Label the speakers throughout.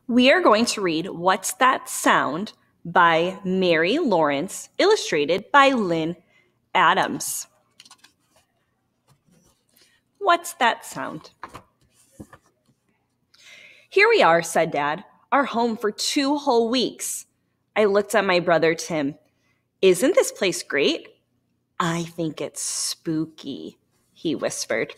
Speaker 1: We are going to read What's That Sound by Mary Lawrence, illustrated by Lynn Adams. What's that sound? Here we are, said Dad, our home for 2 whole weeks. I looked at my brother Tim. Isn't this place great? I think it's spooky, he whispered.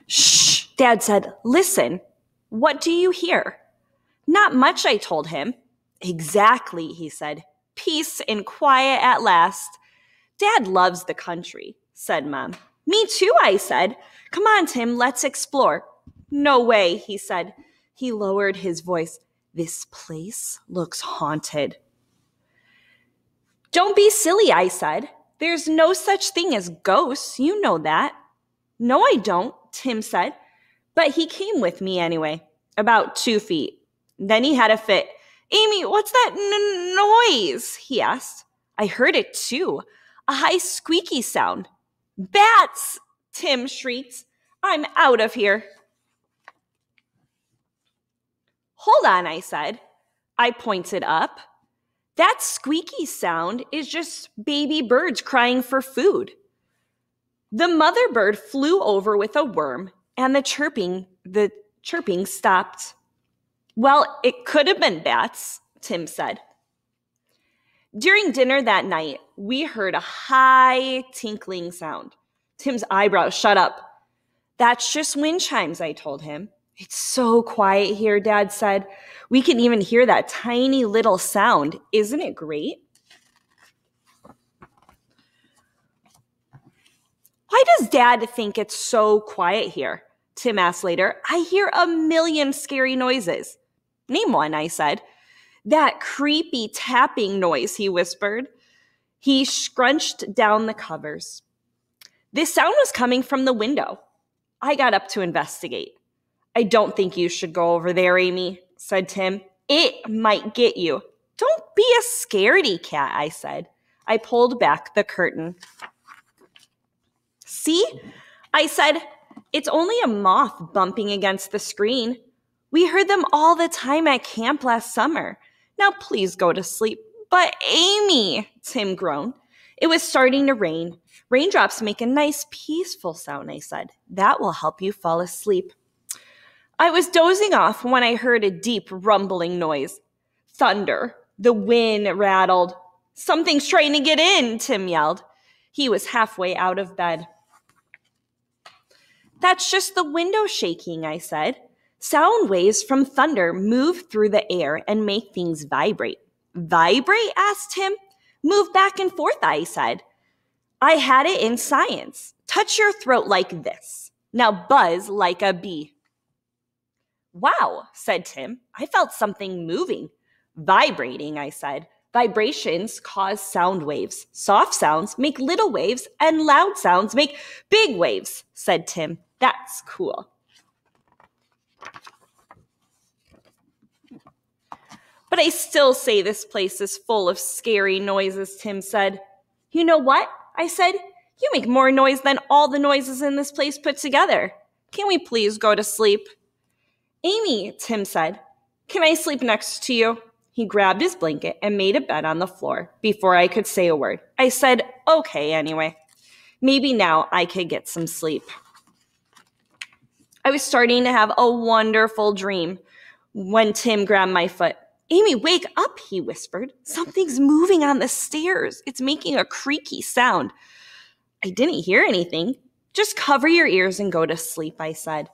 Speaker 1: Shh, Dad said. Listen. What do you hear? Not much, I told him. Exactly, he said. Peace and quiet at last. Dad loves the country, said Mom. Me too, I said. Come on, Tim, let's explore. No way, he said. He lowered his voice. This place looks haunted. Don't be silly, I said. There's no such thing as ghosts, you know that. No, I don't, Tim said. But he came with me anyway, about 2 feet. Then he had a fit. Amy, what's that noise? He asked. I heard it too, a high squeaky sound. Bats, Tim shrieked. I'm out of here. Hold on, I said. I pointed up. That squeaky sound is just baby birds crying for food. The mother bird flew over with a worm, and the chirping stopped. Well, it could have been bats, Tim said. During dinner that night, we heard a high tinkling sound. Tim's eyebrows shut up. That's just wind chimes, I told him. It's so quiet here, Dad said. We can even hear that tiny little sound. Isn't it great? Why does Dad think it's so quiet here? Tim asked later. I hear a million scary noises. Name one, I said. That creepy tapping noise, he whispered. He scrunched down the covers. This sound was coming from the window. I got up to investigate. I don't think you should go over there, Amy, said Tim. It might get you. Don't be a scaredy cat, I said. I pulled back the curtain. See? I said, it's only a moth bumping against the screen. We heard them all the time at camp last summer. Now please go to sleep. But Amy, Tim groaned. It was starting to rain. Raindrops make a nice, peaceful sound, I said. That will help you fall asleep. I was dozing off when I heard a deep rumbling noise. Thunder. The wind rattled. Something's trying to get in, Tim yelled. He was halfway out of bed. That's just the window shaking, I said. Sound waves from thunder move through the air and make things vibrate. Vibrate? Asked Tim. Move back and forth, I said. I had it in science. Touch your throat like this. Now buzz like a bee. Wow, said Tim. I felt something moving. Vibrating, I said. Vibrations cause sound waves. Soft sounds make little waves, and loud sounds make big waves, said Tim. That's cool. But I still say this place is full of scary noises, Tim said. You know what? I said. You make more noise than all the noises in this place put together. Can we please go to sleep? Amy, Tim said, can I sleep next to you? He grabbed his blanket and made a bed on the floor before I could say a word. I said, okay, anyway. Maybe now I could get some sleep. I was starting to have a wonderful dream when Tim grabbed my foot. Amy, wake up, he whispered. Something's moving on the stairs. It's making a creaky sound. I didn't hear anything. Just cover your ears and go to sleep, I said.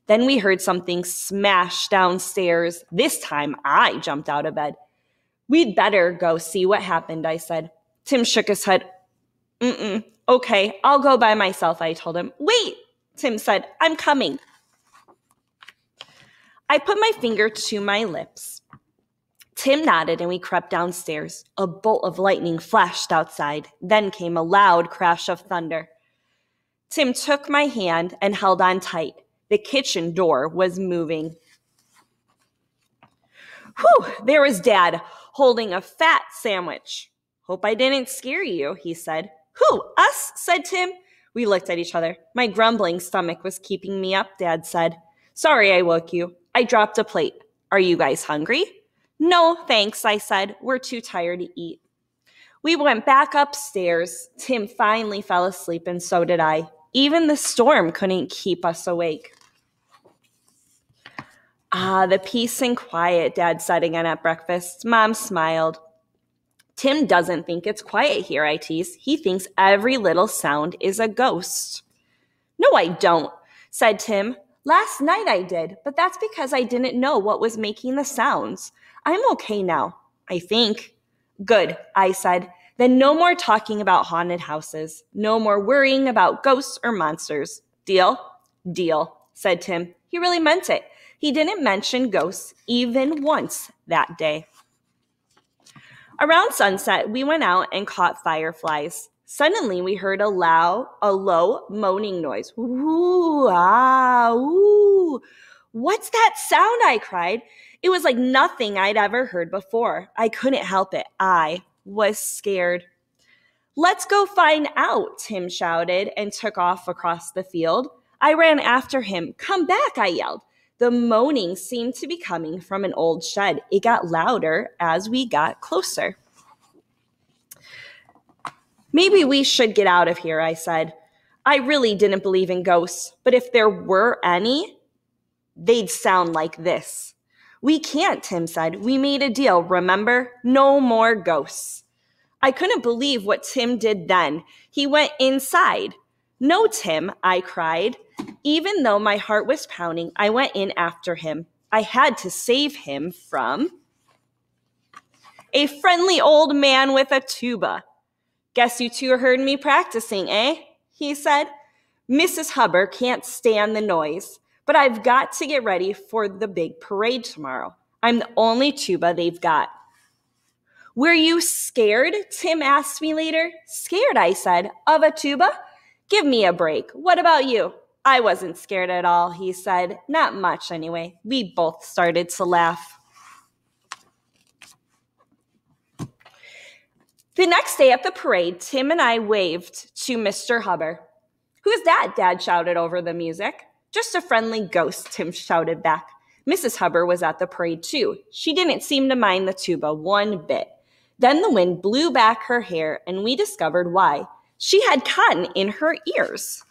Speaker 1: Then we heard something smash downstairs. This time I jumped out of bed. We'd better go see what happened, I said. Tim shook his head. Okay, I'll go by myself, I told him. Wait, Tim said, I'm coming. I put my finger to my lips. Tim nodded and we crept downstairs. A bolt of lightning flashed outside. Then came a loud crash of thunder. Tim took my hand and held on tight. The kitchen door was moving. Whew, there was Dad holding a fat sandwich. Hope I didn't scare you, he said. Who, us? Said Tim. We looked at each other. My grumbling stomach was keeping me up, Dad said. Sorry I woke you. I dropped a plate. Are you guys hungry? No, thanks, I said. We're too tired to eat. We went back upstairs. Tim finally fell asleep, and so did I. Even the storm couldn't keep us awake. Ah, the peace and quiet, Dad said again at breakfast. Mom smiled. Tim doesn't think it's quiet here, I teased. He thinks every little sound is a ghost. No, I don't, said Tim. Last night I did, but that's because I didn't know what was making the sounds. I'm okay now, I think. Good, I said. Then no more talking about haunted houses. No more worrying about ghosts or monsters. Deal? Deal, said Tim. He really meant it. He didn't mention ghosts even once that day. Around sunset, we went out and caught fireflies. Suddenly, we heard a low moaning noise. Ooh, ah, ooh. What's that sound? I cried. It was like nothing I'd ever heard before. I couldn't help it. I was scared. Let's go find out, Tim shouted and took off across the field. I ran after him. Come back, I yelled. The moaning seemed to be coming from an old shed. It got louder as we got closer. Maybe we should get out of here, I said. I really didn't believe in ghosts, but if there were any, they'd sound like this. We can't, Tim said. We made a deal, remember? No more ghosts. I couldn't believe what Tim did then. He went inside. No, Tim, I cried. Even though my heart was pounding, I went in after him. I had to save him from a friendly old man with a tuba. Guess you two heard me practicing, eh? He said. Mrs. Hubbard can't stand the noise, but I've got to get ready for the big parade tomorrow. I'm the only tuba they've got. Were you scared? Tim asked me later. Scared, I said. Of a tuba? Give me a break. What about you? I wasn't scared at all, he said. Not much, anyway. We both started to laugh. The next day at the parade, Tim and I waved to Mr. Hubbard. Who's that? Dad shouted over the music. Just a friendly ghost, Tim shouted back. Mrs. Hubbard was at the parade too. She didn't seem to mind the tuba one bit. Then the wind blew back her hair, and we discovered why. She had cotton in her ears.